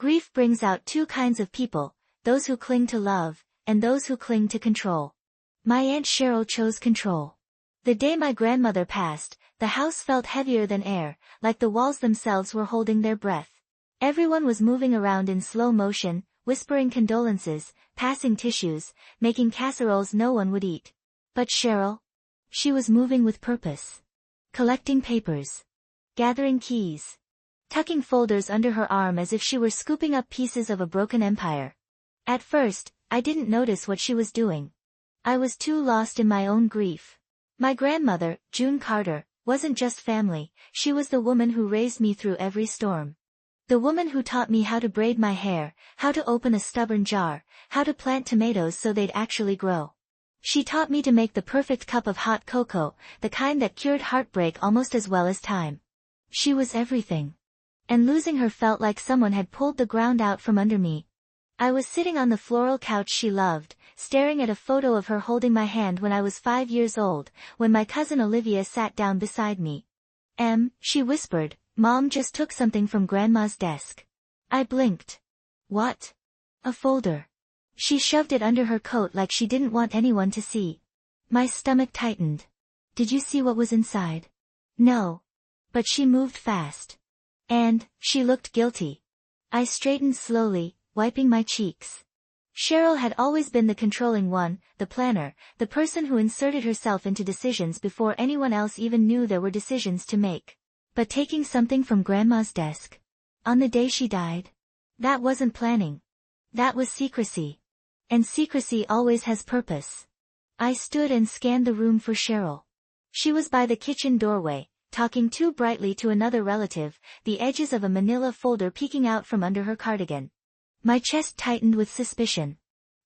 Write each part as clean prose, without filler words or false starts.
Grief brings out two kinds of people, those who cling to love, and those who cling to control. My Aunt Cheryl chose control. The day my grandmother passed, the house felt heavier than air, like the walls themselves were holding their breath. Everyone was moving around in slow motion, whispering condolences, passing tissues, making casseroles no one would eat. But Cheryl? She was moving with purpose. Collecting papers. Gathering keys. Tucking folders under her arm as if she were scooping up pieces of a broken empire. At first, I didn't notice what she was doing. I was too lost in my own grief. My grandmother, June Carter, wasn't just family, she was the woman who raised me through every storm. The woman who taught me how to braid my hair, how to open a stubborn jar, how to plant tomatoes so they'd actually grow. She taught me to make the perfect cup of hot cocoa, the kind that cured heartbreak almost as well as time. She was everything. And losing her felt like someone had pulled the ground out from under me. I was sitting on the floral couch she loved, staring at a photo of her holding my hand when I was 5 years old, when my cousin Olivia sat down beside me. She whispered, Mom just took something from Grandma's desk. I blinked. What? A folder. She shoved it under her coat like she didn't want anyone to see. My stomach tightened. Did you see what was inside? No. But she moved fast. And, she looked guilty. I straightened slowly, wiping my cheeks. Cheryl had always been the controlling one, the planner, the person who inserted herself into decisions before anyone else even knew there were decisions to make. But taking something from Grandma's desk? On the day she died? That wasn't planning. That was secrecy. And secrecy always has purpose. I stood and scanned the room for Cheryl. She was by the kitchen doorway, talking too brightly to another relative, the edges of a manila folder peeking out from under her cardigan. My chest tightened with suspicion.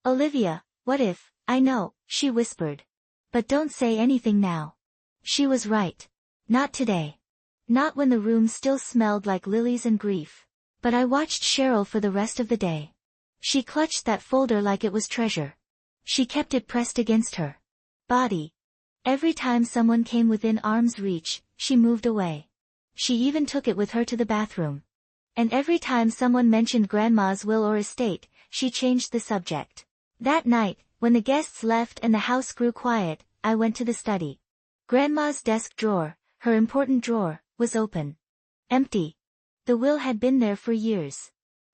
Olivia, what if, I know, she whispered. But don't say anything now. She was right. Not today. Not when the room still smelled like lilies and grief. But I watched Cheryl for the rest of the day. She clutched that folder like it was treasure. She kept it pressed against her body. Every time someone came within arm's reach, she moved away. She even took it with her to the bathroom. And every time someone mentioned Grandma's will or estate, she changed the subject. That night, when the guests left and the house grew quiet, I went to the study. Grandma's desk drawer, her important drawer, was open. Empty. The will had been there for years.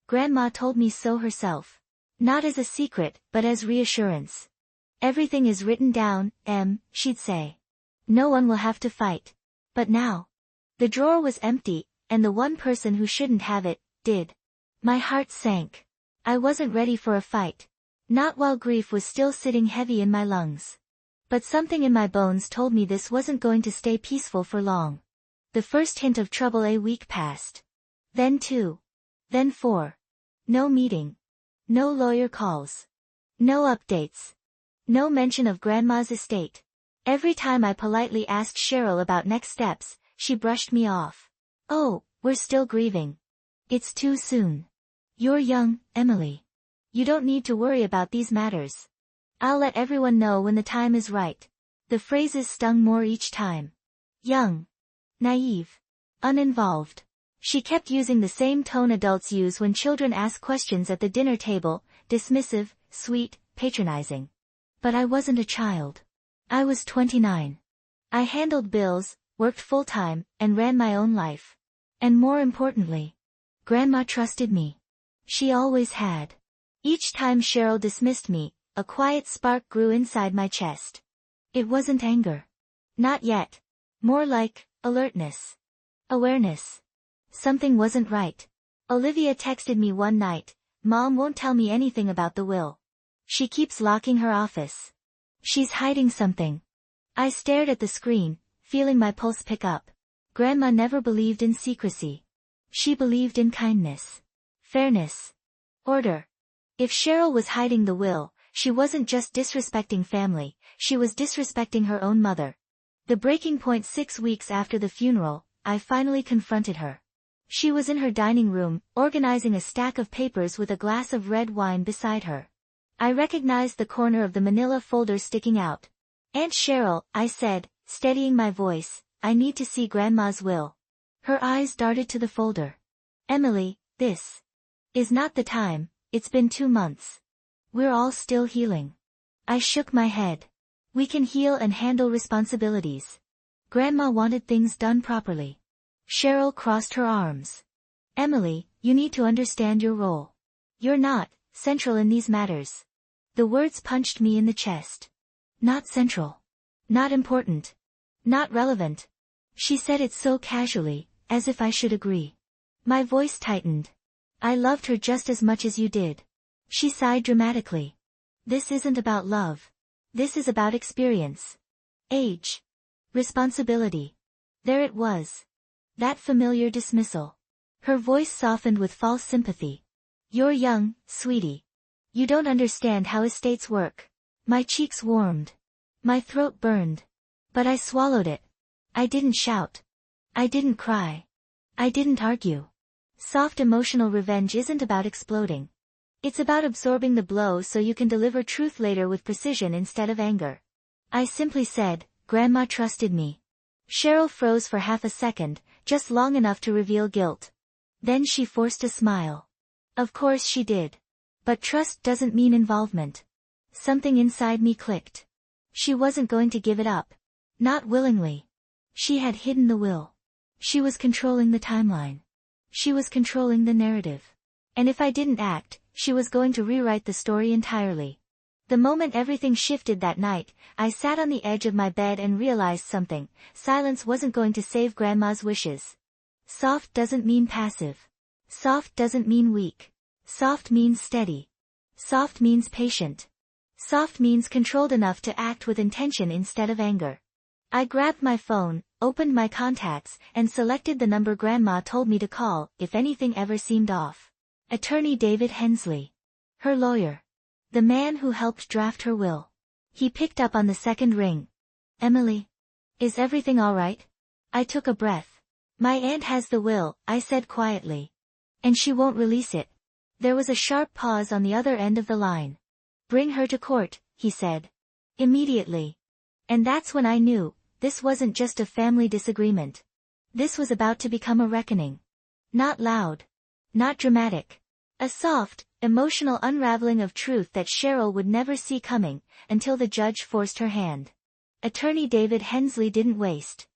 Grandma told me so herself. Not as a secret, but as reassurance. Everything is written down, she'd say. No one will have to fight. But now. The drawer was empty, and the one person who shouldn't have it, did. My heart sank. I wasn't ready for a fight. Not while grief was still sitting heavy in my lungs. But something in my bones told me this wasn't going to stay peaceful for long. The first hint of trouble a week passed. Then 2. Then 4. No meeting. No lawyer calls. No updates. No mention of Grandma's estate. Every time I politely asked Cheryl about next steps, she brushed me off. Oh, we're still grieving. It's too soon. You're young, Emily. You don't need to worry about these matters. I'll let everyone know when the time is right. The phrases stung more each time. Young. Naive. Uninvolved. She kept using the same tone adults use when children ask questions at the dinner table, dismissive, sweet, patronizing. But I wasn't a child. I was 29. I handled bills, worked full-time, and ran my own life. And more importantly, Grandma trusted me. She always had. Each time Cheryl dismissed me, a quiet spark grew inside my chest. It wasn't anger. Not yet. More like, alertness. Awareness. Something wasn't right. Olivia texted me one night, Mom won't tell me anything about the will. She keeps locking her office. She's hiding something. I stared at the screen, feeling my pulse pick up. Grandma never believed in secrecy. She believed in kindness. Fairness. Order. If Cheryl was hiding the will, she wasn't just disrespecting family, she was disrespecting her own mother. The breaking point 6 weeks after the funeral, I finally confronted her. She was in her dining room, organizing a stack of papers with a glass of red wine beside her. I recognized the corner of the manila folder sticking out. Aunt Cheryl, I said, steadying my voice, I need to see Grandma's will. Her eyes darted to the folder. Emily, this. Is not the time, it's been 2 months. We're all still healing. I shook my head. We can heal and handle responsibilities. Grandma wanted things done properly. Cheryl crossed her arms. Emily, you need to understand your role. You're not central in these matters. The words punched me in the chest. Not central. Not important. Not relevant. She said it so casually, as if I should agree. My voice tightened. I loved her just as much as you did. She sighed dramatically. This isn't about love. This is about experience. Age. Responsibility. There it was. That familiar dismissal. Her voice softened with false sympathy. You're young, sweetie. You don't understand how estates work. My cheeks warmed. My throat burned. But I swallowed it. I didn't shout. I didn't cry. I didn't argue. Soft emotional revenge isn't about exploding. It's about absorbing the blow so you can deliver truth later with precision instead of anger. I simply said, Grandma trusted me. Cheryl froze for half a second, just long enough to reveal guilt. Then she forced a smile. Of course she did. But trust doesn't mean involvement. Something inside me clicked. She wasn't going to give it up. Not willingly. She had hidden the will. She was controlling the timeline. She was controlling the narrative. And if I didn't act, she was going to rewrite the story entirely. The moment everything shifted that night, I sat on the edge of my bed and realized something. Silence wasn't going to save Grandma's wishes. Soft doesn't mean passive. Soft doesn't mean weak. Soft means steady. Soft means patient. Soft means controlled enough to act with intention instead of anger. I grabbed my phone, opened my contacts, and selected the number Grandma told me to call if anything ever seemed off. Attorney David Hensley. Her lawyer. The man who helped draft her will. He picked up on the second ring. Emily? Is everything all right? I took a breath. My aunt has the will, I said quietly. And she won't release it. There was a sharp pause on the other end of the line. Bring her to court, he said. Immediately. And that's when I knew, this wasn't just a family disagreement. This was about to become a reckoning. Not loud. Not dramatic. A soft, emotional unraveling of truth that Cheryl would never see coming, until the judge forced her hand. Attorney David Hensley didn't waste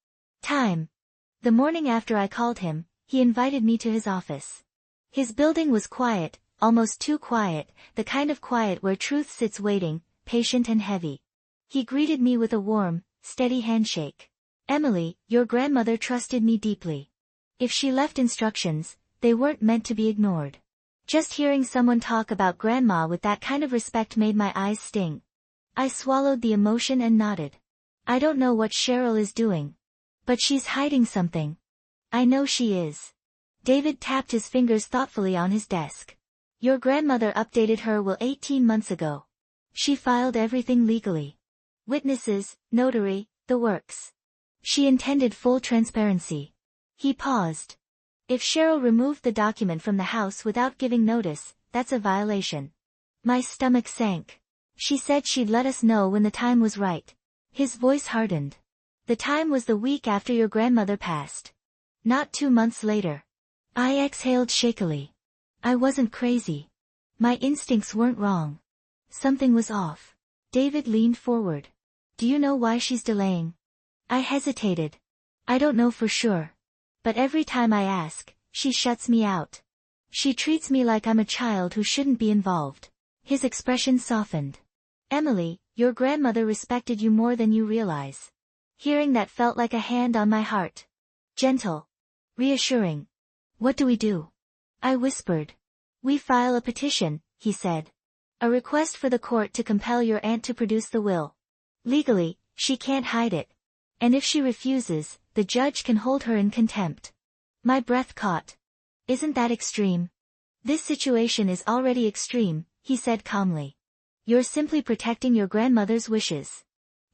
time. The morning after I called him, he invited me to his office. His building was quiet, almost too quiet, the kind of quiet where truth sits waiting, patient and heavy. He greeted me with a warm, steady handshake. Emily, your grandmother trusted me deeply. If she left instructions, they weren't meant to be ignored. Just hearing someone talk about Grandma with that kind of respect made my eyes sting. I swallowed the emotion and nodded. I don't know what Cheryl is doing. But she's hiding something. I know she is. David tapped his fingers thoughtfully on his desk. Your grandmother updated her will 18 months ago. She filed everything legally. Witnesses, notary, the works. She intended full transparency. He paused. If Cheryl removed the document from the house without giving notice, that's a violation. My stomach sank. She said she'd let us know when the time was right. His voice hardened. The time was the week after your grandmother passed. Not 2 months later. I exhaled shakily. I wasn't crazy. My instincts weren't wrong. Something was off. David leaned forward. Do you know why she's delaying? I hesitated. I don't know for sure. But every time I ask, she shuts me out. She treats me like I'm a child who shouldn't be involved. His expression softened. Emily, your grandmother respected you more than you realize. Hearing that felt like a hand on my heart. Gentle. Reassuring. What do we do? I whispered. We file a petition, he said. A request for the court to compel your aunt to produce the will. Legally, she can't hide it. And if she refuses, the judge can hold her in contempt. My breath caught. Isn't that extreme? This situation is already extreme, he said calmly. You're simply protecting your grandmother's wishes.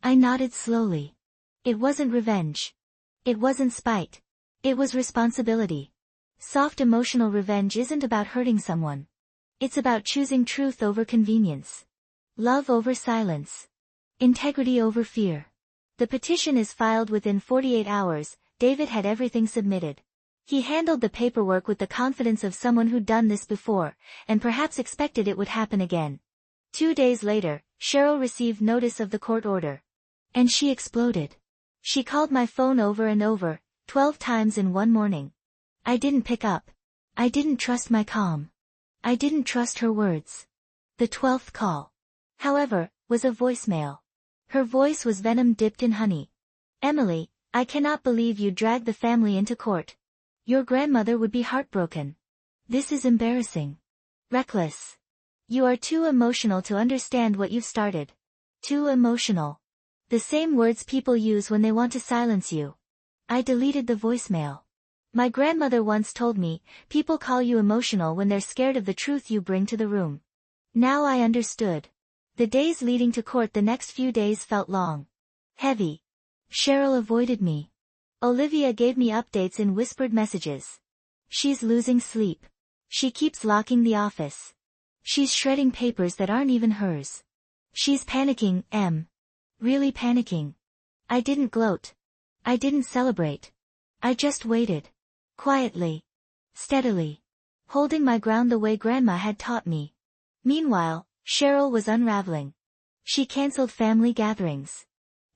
I nodded slowly. It wasn't revenge. It wasn't spite. It was responsibility. Soft emotional revenge isn't about hurting someone. It's about choosing truth over convenience. Love over silence. Integrity over fear. The petition is filed within 48 hours, David had everything submitted. He handled the paperwork with the confidence of someone who'd done this before, and perhaps expected it would happen again. 2 days later, Cheryl received notice of the court order. And she exploded. She called my phone over and over, 12 times in one morning. I didn't pick up. I didn't trust my calm. I didn't trust her words. The 12th call, however, was a voicemail. Her voice was venom dipped in honey. Emily, I cannot believe you dragged the family into court. Your grandmother would be heartbroken. This is embarrassing. Reckless. You are too emotional to understand what you've started. Too emotional. The same words people use when they want to silence you. I deleted the voicemail. My grandmother once told me, people call you emotional when they're scared of the truth you bring to the room. Now I understood. The days leading to court the next few days felt long. Heavy. Cheryl avoided me. Olivia gave me updates in whispered messages. She's losing sleep. She keeps locking the office. She's shredding papers that aren't even hers. She's panicking, Really panicking. I didn't gloat. I didn't celebrate. I just waited. Quietly. Steadily. Holding my ground the way Grandma had taught me. Meanwhile, Cheryl was unraveling. She cancelled family gatherings.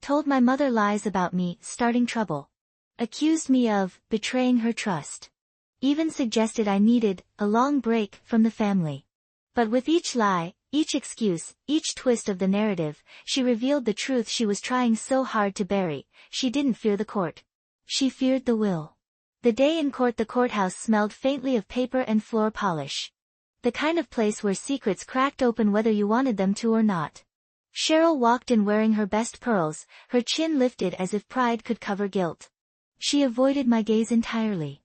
Told my mother lies about me, starting trouble. Accused me of betraying her trust. Even suggested I needed a long break from the family. But with each lie, each excuse, each twist of the narrative, she revealed the truth she was trying so hard to bury. She didn't fear the court. She feared the will. The day in court, the courthouse smelled faintly of paper and floor polish. The kind of place where secrets cracked open whether you wanted them to or not. Cheryl walked in wearing her best pearls, her chin lifted as if pride could cover guilt. She avoided my gaze entirely.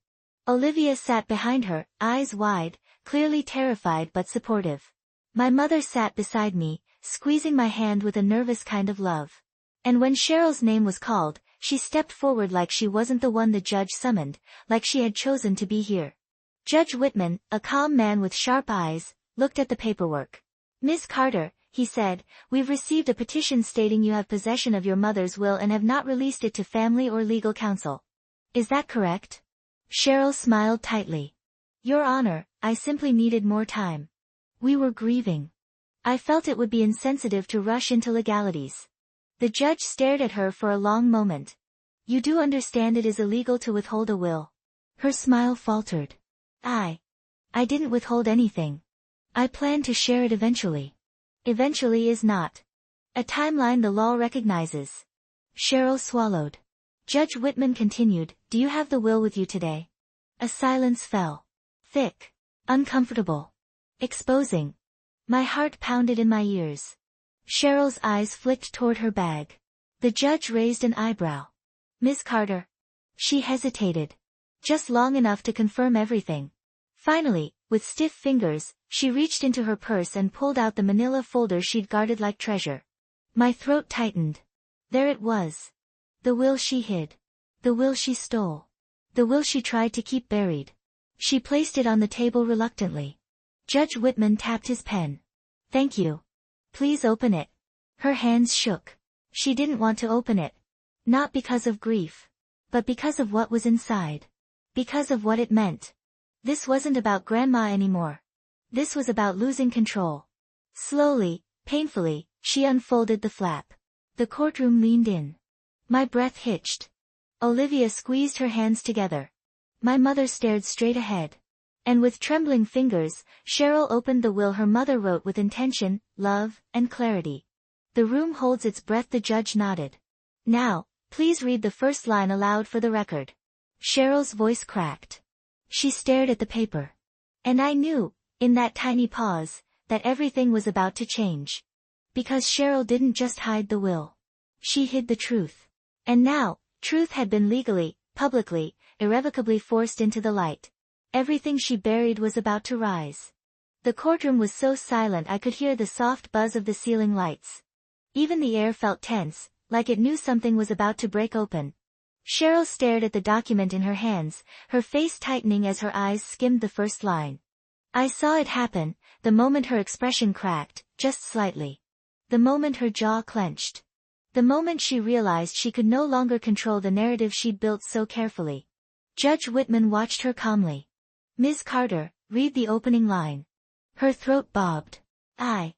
Olivia sat behind her, eyes wide, clearly terrified but supportive. My mother sat beside me, squeezing my hand with a nervous kind of love. And when Cheryl's name was called, she stepped forward like she wasn't the one the judge summoned, like she had chosen to be here. Judge Whitman, a calm man with sharp eyes, looked at the paperwork. Miss Carter, he said, we've received a petition stating you have possession of your mother's will and have not released it to family or legal counsel. Is that correct? Cheryl smiled tightly. Your Honor, I simply needed more time. We were grieving. I felt it would be insensitive to rush into legalities. The judge stared at her for a long moment. You do understand it is illegal to withhold a will? Her smile faltered. I didn't withhold anything. I plan to share it eventually. Eventually is not a timeline the law recognizes. Cheryl swallowed. Judge Whitman continued, do you have the will with you today? A silence fell. Thick. Uncomfortable. Exposing. My heart pounded in my ears. Cheryl's eyes flicked toward her bag. The judge raised an eyebrow. Miss Carter. She hesitated. Just long enough to confirm everything. Finally, with stiff fingers, she reached into her purse and pulled out the manila folder she'd guarded like treasure. My throat tightened. There it was. The will she hid. The will she stole. The will she tried to keep buried. She placed it on the table reluctantly. Judge Whitman tapped his pen. Thank you. Please open it. Her hands shook. She didn't want to open it. Not because of grief. But because of what was inside. Because of what it meant. This wasn't about Grandma anymore. This was about losing control. Slowly, painfully, she unfolded the flap. The courtroom leaned in. My breath hitched. Olivia squeezed her hands together. My mother stared straight ahead. And with trembling fingers, Cheryl opened the will her mother wrote with intention, love, and clarity. The room holds its breath, the judge nodded. Now, please read the first line aloud for the record. Cheryl's voice cracked. She stared at the paper. And I knew, in that tiny pause, that everything was about to change. Because Cheryl didn't just hide the will. She hid the truth. And now, truth had been legally, publicly, irrevocably forced into the light. Everything she buried was about to rise. The courtroom was so silent I could hear the soft buzz of the ceiling lights. Even the air felt tense, like it knew something was about to break open. Cheryl stared at the document in her hands, her face tightening as her eyes skimmed the first line. I saw it happen, the moment her expression cracked, just slightly. The moment her jaw clenched. The moment she realized she could no longer control the narrative she'd built so carefully. Judge Whitman watched her calmly. Ms. Carter, read the opening line. Her throat bobbed. I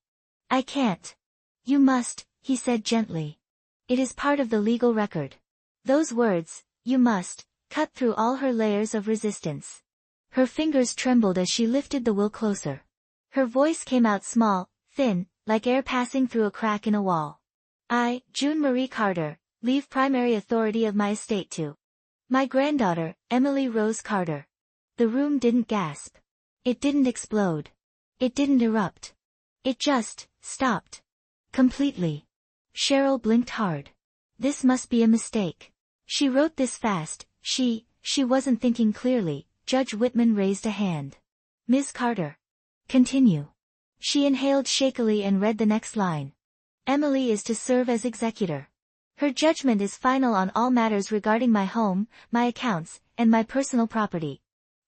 can't. You must, he said gently. It is part of the legal record. Those words, you must, cut through all her layers of resistance. Her fingers trembled as she lifted the will closer. Her voice came out small, thin, like air passing through a crack in a wall. I, June Marie Carter, leave primary authority of my estate to my granddaughter, Emily Rose Carter. The room didn't gasp. It didn't explode. It didn't erupt. It just stopped. Completely. Cheryl blinked hard. This must be a mistake. She wrote this fast. She wasn't thinking clearly. Judge Whitman raised a hand. Ms. Carter. Continue. She inhaled shakily and read the next line. Emily is to serve as executor. Her judgment is final on all matters regarding my home, my accounts, and my personal property.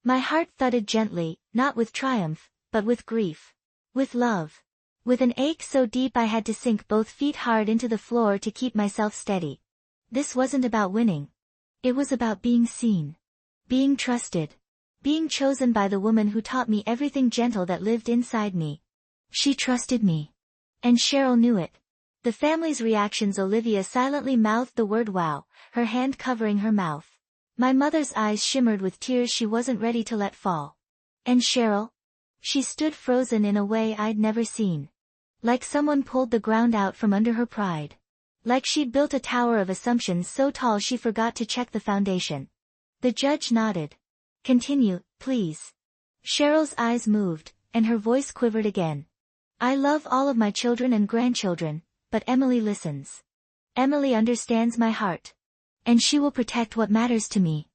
My heart thudded gently, not with triumph, but with grief. With love. With an ache so deep I had to sink both feet hard into the floor to keep myself steady. This wasn't about winning. It was about being seen. Being trusted. Being chosen by the woman who taught me everything gentle that lived inside me. She trusted me. And Cheryl knew it. The family's reactions. Olivia silently mouthed the word wow, her hand covering her mouth. My mother's eyes shimmered with tears she wasn't ready to let fall. And Cheryl? She stood frozen in a way I'd never seen. Like someone pulled the ground out from under her pride. Like she'd built a tower of assumptions so tall she forgot to check the foundation. The judge nodded. Continue, please. Cheryl's eyes moved, and her voice quivered again. I love all of my children and grandchildren, but Emily listens. Emily understands my heart. And she will protect what matters to me.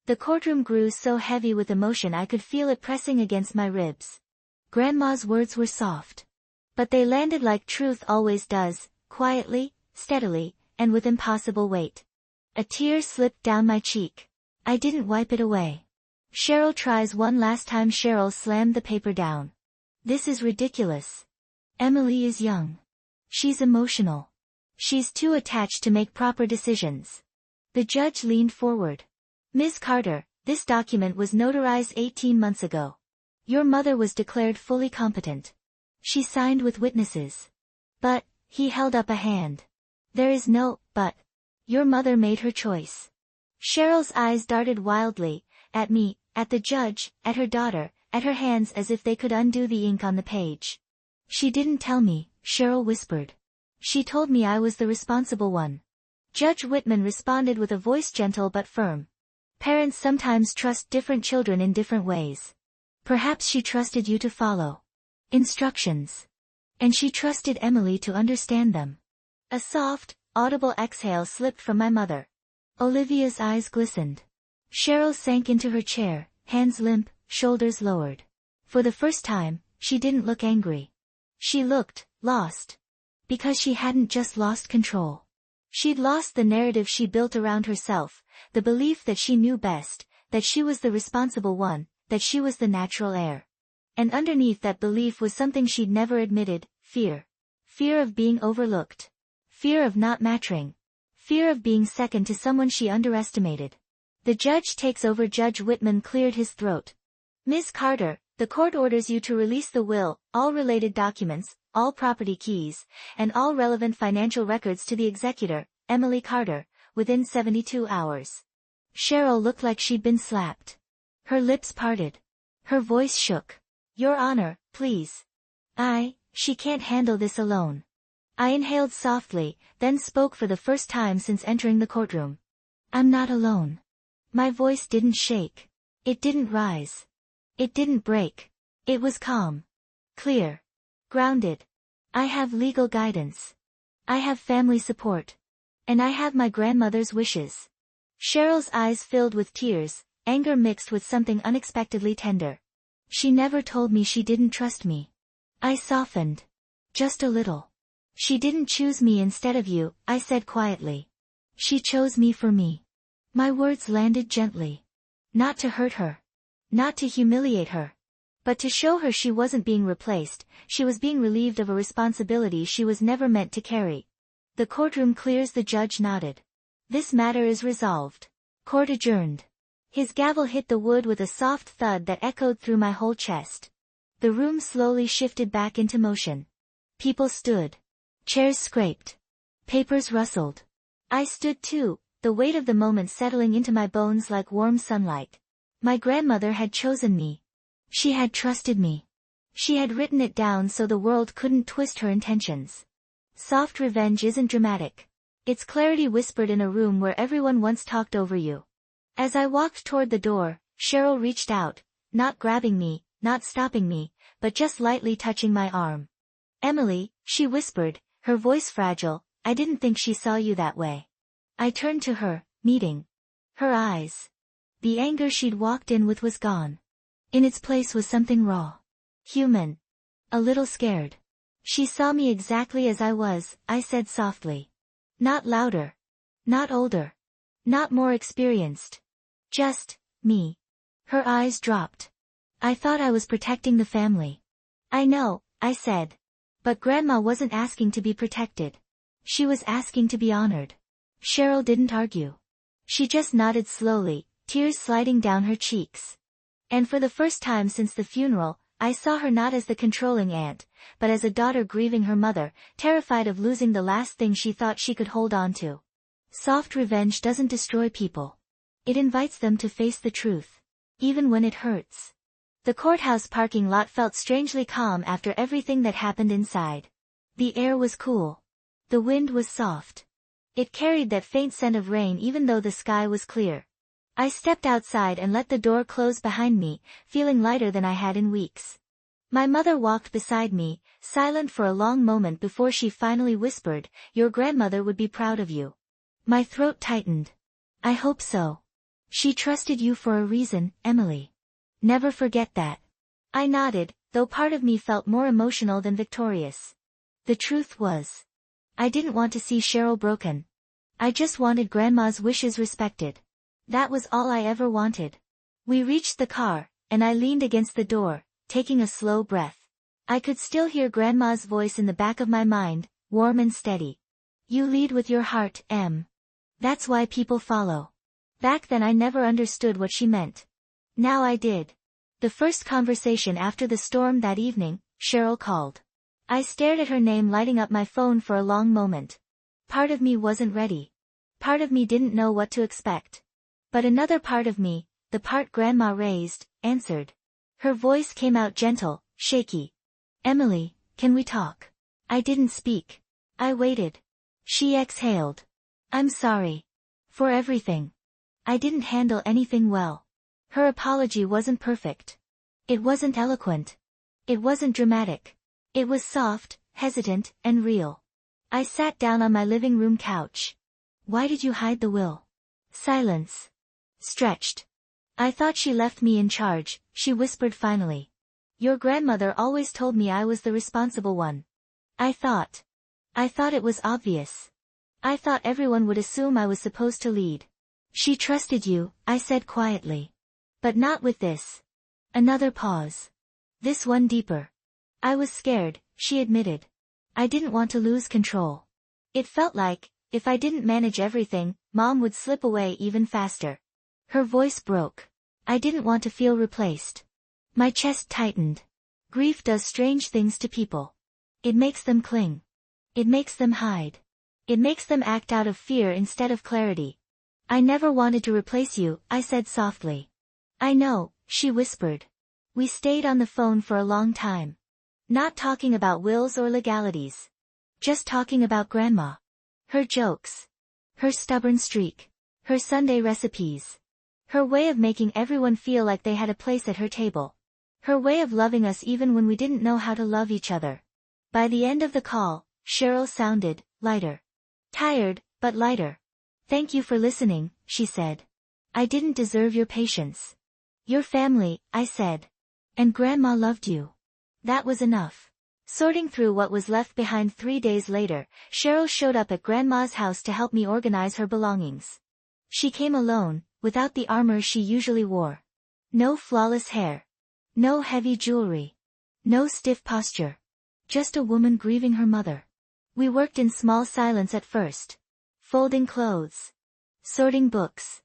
The courtroom grew so heavy with emotion I could feel it pressing against my ribs. Grandma's words were soft. But they landed like truth always does, quietly, steadily, and with impossible weight. A tear slipped down my cheek. I didn't wipe it away. Cheryl tries one last time. Cheryl slammed the paper down. This is ridiculous. Emily is young. She's emotional. She's too attached to make proper decisions. The judge leaned forward. Ms. Carter, this document was notarized 18 months ago. Your mother was declared fully competent. She signed with witnesses. But, he held up a hand. There is no but. Your mother made her choice. Cheryl's eyes darted wildly, at me, at the judge, at her daughter, at her hands as if they could undo the ink on the page. She didn't tell me, Cheryl whispered. She told me I was the responsible one. Judge Whitman responded with a voice gentle but firm. Parents sometimes trust different children in different ways. Perhaps she trusted you to follow instructions. And she trusted Emily to understand them. A soft, audible exhale slipped from my mother. Olivia's eyes glistened. Cheryl sank into her chair, hands limp, shoulders lowered. For the first time, she didn't look angry. She looked lost. Because she hadn't just lost control. She'd lost the narrative she built around herself, the belief that she knew best, that she was the responsible one, that she was the natural heir. And underneath that belief was something she'd never admitted, fear. Fear of being overlooked. Fear of not mattering. Fear of being second to someone she underestimated. The judge takes over. Judge Whitman cleared his throat. Ms. Carter, the court orders you to release the will, all related documents, all property keys, and all relevant financial records to the executor, Emily Carter, within 72 hours. Cheryl looked like she'd been slapped. Her lips parted. Her voice shook. Your Honor, please. She can't handle this alone. I inhaled softly, then spoke for the first time since entering the courtroom. I'm not alone. My voice didn't shake. It didn't rise. It didn't break. It was calm. Clear. Grounded. I have legal guidance. I have family support. And I have my grandmother's wishes. Cheryl's eyes filled with tears, anger mixed with something unexpectedly tender. She never told me she didn't trust me. I softened. Just a little. She didn't choose me instead of you, I said quietly. She chose me for me. My words landed gently. Not to hurt her. Not to humiliate her. But to show her she wasn't being replaced, she was being relieved of a responsibility she was never meant to carry. The courtroom clears. The judge nodded. This matter is resolved. Court adjourned. His gavel hit the wood with a soft thud that echoed through my whole chest. The room slowly shifted back into motion. People stood. Chairs scraped. Papers rustled. I stood too, the weight of the moment settling into my bones like warm sunlight. My grandmother had chosen me. She had trusted me. She had written it down so the world couldn't twist her intentions. Soft revenge isn't dramatic. It's clarity whispered in a room where everyone once talked over you. As I walked toward the door, Cheryl reached out, not grabbing me, not stopping me, but just lightly touching my arm. Emily, she whispered, her voice fragile, I didn't think she saw you that way. I turned to her, meeting her eyes. The anger she'd walked in with was gone. In its place was something raw. Human. A little scared. She saw me exactly as I was, I said softly. Not louder. Not older. Not more experienced. Just, me. Her eyes dropped. I thought I was protecting the family. I know, I said. But Grandma wasn't asking to be protected. She was asking to be honored. Cheryl didn't argue. She just nodded slowly, tears sliding down her cheeks. And for the first time since the funeral, I saw her not as the controlling aunt, but as a daughter grieving her mother, terrified of losing the last thing she thought she could hold on to. Soft revenge doesn't destroy people. It invites them to face the truth. Even when it hurts. The courthouse parking lot felt strangely calm after everything that happened inside. The air was cool. The wind was soft. It carried that faint scent of rain even though the sky was clear. I stepped outside and let the door close behind me, feeling lighter than I had in weeks. My mother walked beside me, silent for a long moment before she finally whispered, "Your grandmother would be proud of you." My throat tightened. I hope so. She trusted you for a reason, Emily. Never forget that. I nodded, though part of me felt more emotional than victorious. The truth was, I didn't want to see Cheryl broken. I just wanted Grandma's wishes respected. That was all I ever wanted. We reached the car, and I leaned against the door, taking a slow breath. I could still hear Grandma's voice in the back of my mind, warm and steady. You lead with your heart, Em. That's why people follow. Back then I never understood what she meant. Now I did. The first conversation after the storm that evening, Cheryl called. I stared at her name lighting up my phone for a long moment. Part of me wasn't ready. Part of me didn't know what to expect. But another part of me, the part Grandma raised, answered. Her voice came out gentle, shaky. Emily, can we talk? I didn't speak. I waited. She exhaled. I'm sorry. For everything. I didn't handle anything well. Her apology wasn't perfect. It wasn't eloquent. It wasn't dramatic. It was soft, hesitant, and real. I sat down on my living room couch. Why did you hide the will? Silence. Stretched. I thought she left me in charge, she whispered finally. Your grandmother always told me I was the responsible one. I thought it was obvious. I thought everyone would assume I was supposed to lead. She trusted you, I said quietly. But not with this. Another pause. This one deeper. I was scared, she admitted. I didn't want to lose control. It felt like, if I didn't manage everything, Mom would slip away even faster. Her voice broke. I didn't want to feel replaced. My chest tightened. Grief does strange things to people. It makes them cling. It makes them hide. It makes them act out of fear instead of clarity. I never wanted to replace you, I said softly. I know, she whispered. We stayed on the phone for a long time. Not talking about wills or legalities. Just talking about Grandma. Her jokes. Her stubborn streak. Her Sunday recipes. Her way of making everyone feel like they had a place at her table. Her way of loving us even when we didn't know how to love each other. By the end of the call, Cheryl sounded lighter. Tired, but lighter. Thank you for listening, she said. I didn't deserve your patience. Your family, I said. And Grandma loved you. That was enough. Sorting through what was left behind 3 days later, Cheryl showed up at Grandma's house to help me organize her belongings. She came alone, without the armor she usually wore. No flawless hair. No heavy jewelry. No stiff posture. Just a woman grieving her mother. We worked in small silence at first. Folding clothes. Sorting books.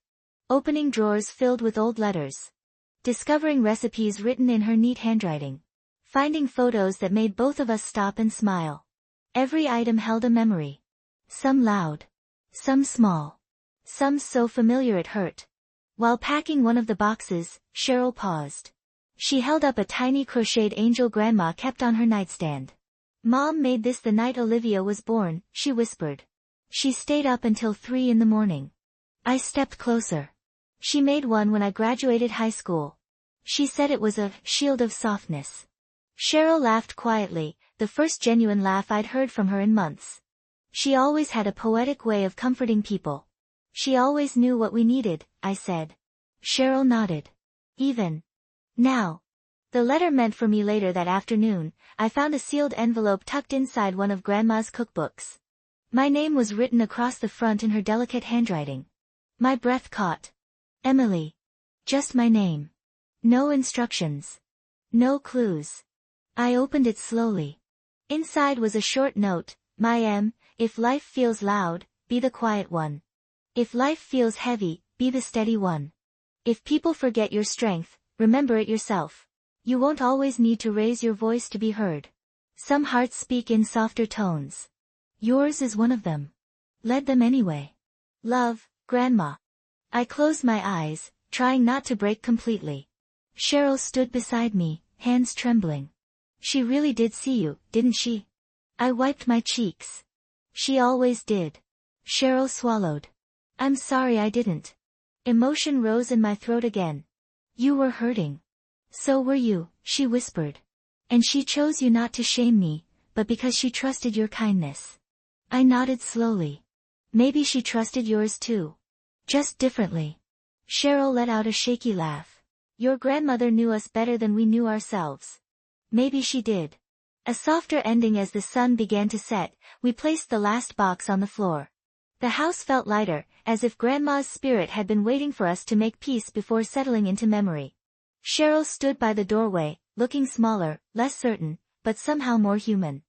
Opening drawers filled with old letters. Discovering recipes written in her neat handwriting. Finding photos that made both of us stop and smile. Every item held a memory. Some loud. Some small. Some so familiar it hurt. While packing one of the boxes, Cheryl paused. She held up a tiny crocheted angel Grandma kept on her nightstand. "Mom made this the night Olivia was born," she whispered. "She stayed up until 3 in the morning." I stepped closer. "She made one when I graduated high school. She said it was a shield of softness." Cheryl laughed quietly, the first genuine laugh I'd heard from her in months. "She always had a poetic way of comforting people. She always knew what we needed," I said. Cheryl nodded. "Even now." The letter meant for me later that afternoon. I found a sealed envelope tucked inside one of Grandma's cookbooks. My name was written across the front in her delicate handwriting. My breath caught. Emily. Just my name. No instructions. No clues. I opened it slowly. Inside was a short note. "My M, if life feels loud, be the quiet one. If life feels heavy, be the steady one. If people forget your strength, remember it yourself. You won't always need to raise your voice to be heard. Some hearts speak in softer tones. Yours is one of them. Let them anyway. Love, Grandma." I closed my eyes, trying not to break completely. Cheryl stood beside me, hands trembling. "She really did see you, didn't she?" I wiped my cheeks. "She always did." Cheryl swallowed. "I'm sorry I didn't." Emotion rose in my throat again. "You were hurting. So were you," she whispered. "And she chose you not to shame me, but because she trusted your kindness." I nodded slowly. "Maybe she trusted yours too. Just differently." Cheryl let out a shaky laugh. "Your grandmother knew us better than we knew ourselves." Maybe she did. A softer ending as the sun began to set, we placed the last box on the floor. The house felt lighter, as if Grandma's spirit had been waiting for us to make peace before settling into memory. Cheryl stood by the doorway, looking smaller, less certain, but somehow more human.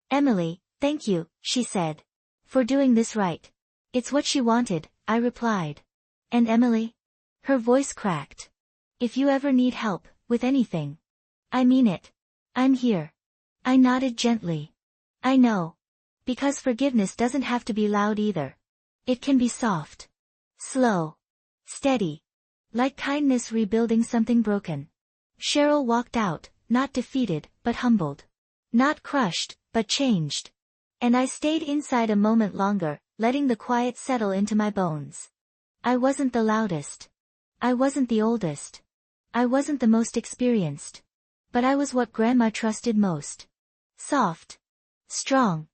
"Emily, thank you," she said. "For doing this right." "It's what she wanted," I replied. "And Emily?" Her voice cracked. "If you ever need help, with anything. I mean it. I'm here." I nodded gently. "I know. Because forgiveness doesn't have to be loud either. It can be soft. Slow. Steady. Like kindness rebuilding something broken." Cheryl walked out, not defeated, but humbled. Not crushed, but changed. And I stayed inside a moment longer, letting the quiet settle into my bones. I wasn't the loudest. I wasn't the oldest. I wasn't the most experienced. But I was what Grandma trusted most. Soft. Strong.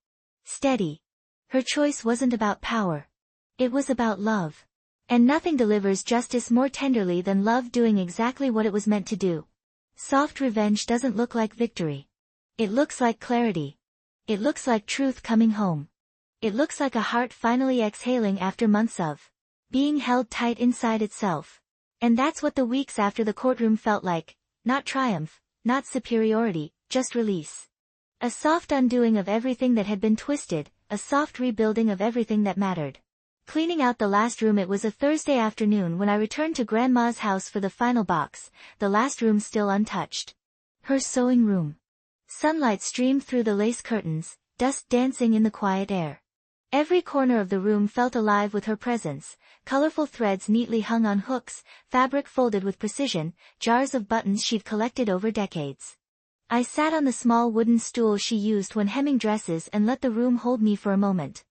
Steady. Her choice wasn't about power. It was about love. And nothing delivers justice more tenderly than love doing exactly what it was meant to do. Soft revenge doesn't look like victory. It looks like clarity. It looks like truth coming home. It looks like a heart finally exhaling after months of being held tight inside itself. And that's what the weeks after the courtroom felt like. Not triumph, not superiority, just release. A soft undoing of everything that had been twisted, a soft rebuilding of everything that mattered. Cleaning out the last room. It was a Thursday afternoon when I returned to Grandma's house for the final box, the last room still untouched. Her sewing room. Sunlight streamed through the lace curtains, dust dancing in the quiet air. Every corner of the room felt alive with her presence, colorful threads neatly hung on hooks, fabric folded with precision, jars of buttons she'd collected over decades. I sat on the small wooden stool she used when hemming dresses and let the room hold me for a moment.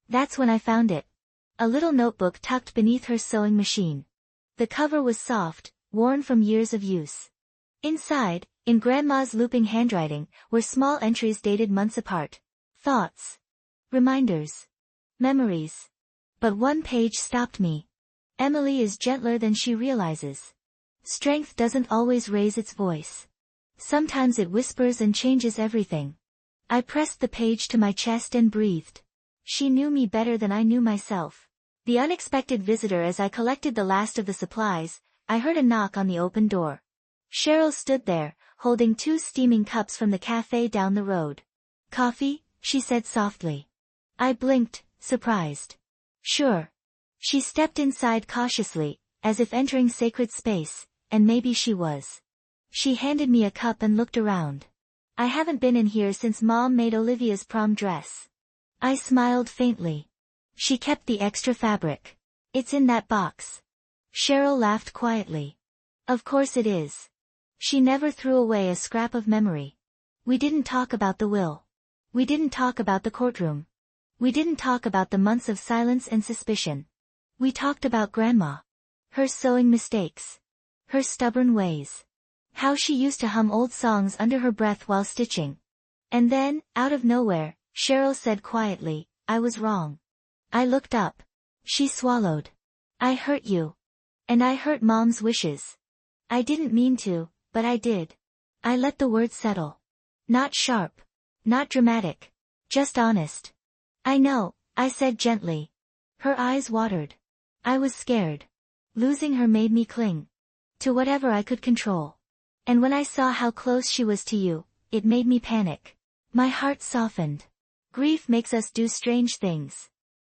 That's when I found it. A little notebook tucked beneath her sewing machine. The cover was soft, worn from years of use. Inside, in Grandma's looping handwriting, were small entries dated months apart. Thoughts. Reminders. Memories. But one page stopped me. Emily is gentler than she realizes. Strength doesn't always raise its voice. Sometimes it whispers and changes everything. I pressed the page to my chest and breathed. She knew me better than I knew myself. The unexpected visitor. As I collected the last of the supplies, I heard a knock on the open door. Cheryl stood there, holding 2 steaming cups from the cafe down the road. "Coffee?" she said softly. I blinked, surprised. "Sure." She stepped inside cautiously, as if entering sacred space, and maybe she was. She handed me a cup and looked around. I haven't been in here since Mom made Olivia's prom dress. I smiled faintly. She kept the extra fabric. It's in that box. Cheryl laughed quietly. Of course it is. She never threw away a scrap of memory. We didn't talk about the will. We didn't talk about the courtroom. We didn't talk about the months of silence and suspicion. We talked about Grandma. Her sewing mistakes. Her stubborn ways. How she used to hum old songs under her breath while stitching. And then, out of nowhere, Cheryl said quietly, I was wrong. I looked up. She swallowed. I hurt you. And I hurt Mom's wishes. I didn't mean to, but I did. I let the words settle. Not sharp. Not dramatic. Just honest. I know, I said gently. Her eyes watered. I was scared. Losing her made me cling to whatever I could control. And when I saw how close she was to you, it made me panic. My heart softened. Grief makes us do strange things.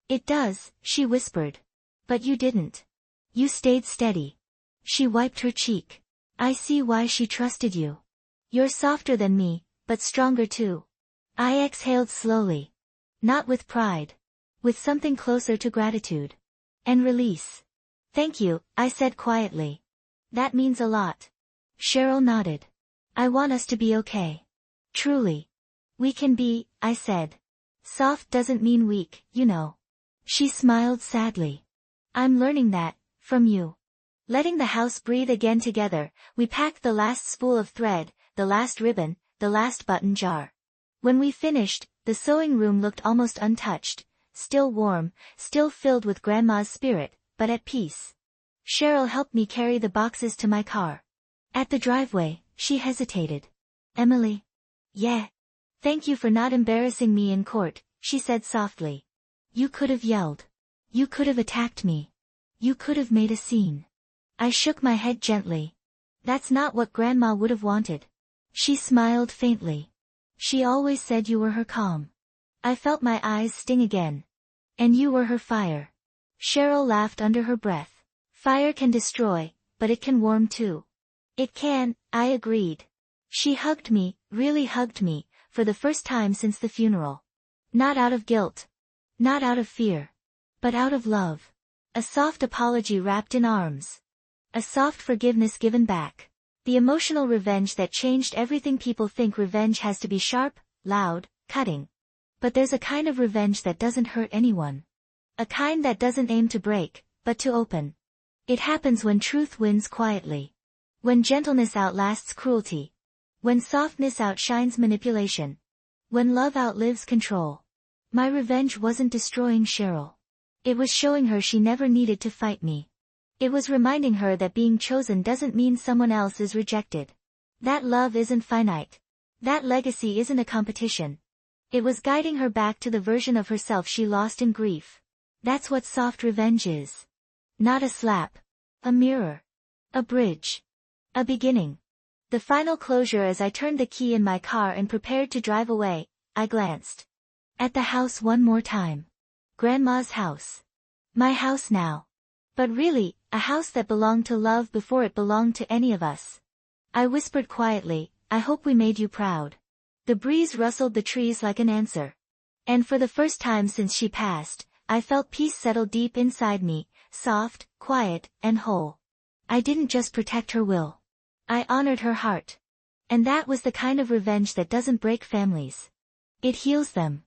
It does, she whispered. But you didn't. You stayed steady. She wiped her cheek. I see why she trusted you. You're softer than me, but stronger too. I exhaled slowly. Not with pride. With something closer to gratitude. And release. Thank you, I said quietly. That means a lot. Cheryl nodded. I want us to be okay. Truly. We can be, I said. Soft doesn't mean weak, you know. She smiled sadly. I'm learning that, from you. Letting the house breathe again together, we packed the last spool of thread, the last ribbon, the last button jar. When we finished, the sewing room looked almost untouched, still warm, still filled with Grandma's spirit, but at peace. Cheryl helped me carry the boxes to my car. At the driveway, she hesitated. Emily? Yeah. Thank you for not embarrassing me in court, she said softly. You could have yelled. You could have attacked me. You could have made a scene. I shook my head gently. That's not what Grandma would have wanted. She smiled faintly. She always said you were her calm. I felt my eyes sting again. And you were her fire. Cheryl laughed under her breath. Fire can destroy, but it can warm too. It can, I agreed. She hugged me, really hugged me, for the first time since the funeral. Not out of guilt. Not out of fear. But out of love. A soft apology wrapped in arms. A soft forgiveness given back. The emotional revenge that changed everything. People think revenge has to be sharp, loud, cutting. But there's a kind of revenge that doesn't hurt anyone. A kind that doesn't aim to break, but to open. It happens when truth wins quietly. When gentleness outlasts cruelty. When softness outshines manipulation. When love outlives control. My revenge wasn't destroying Cheryl. It was showing her she never needed to fight me. It was reminding her that being chosen doesn't mean someone else is rejected. That love isn't finite. That legacy isn't a competition. It was guiding her back to the version of herself she lost in grief. That's what soft revenge is. Not a slap. A mirror. A bridge. A beginning. The final closure. As I turned the key in my car and prepared to drive away, I glanced at the house one more time. Grandma's house. My house now. But really, a house that belonged to love before it belonged to any of us. I whispered quietly, I hope we made you proud. The breeze rustled the trees like an answer. And for the first time since she passed, I felt peace settle deep inside me, soft, quiet, and whole. I didn't just protect her will. I honored her heart. And that was the kind of revenge that doesn't break families. It heals them.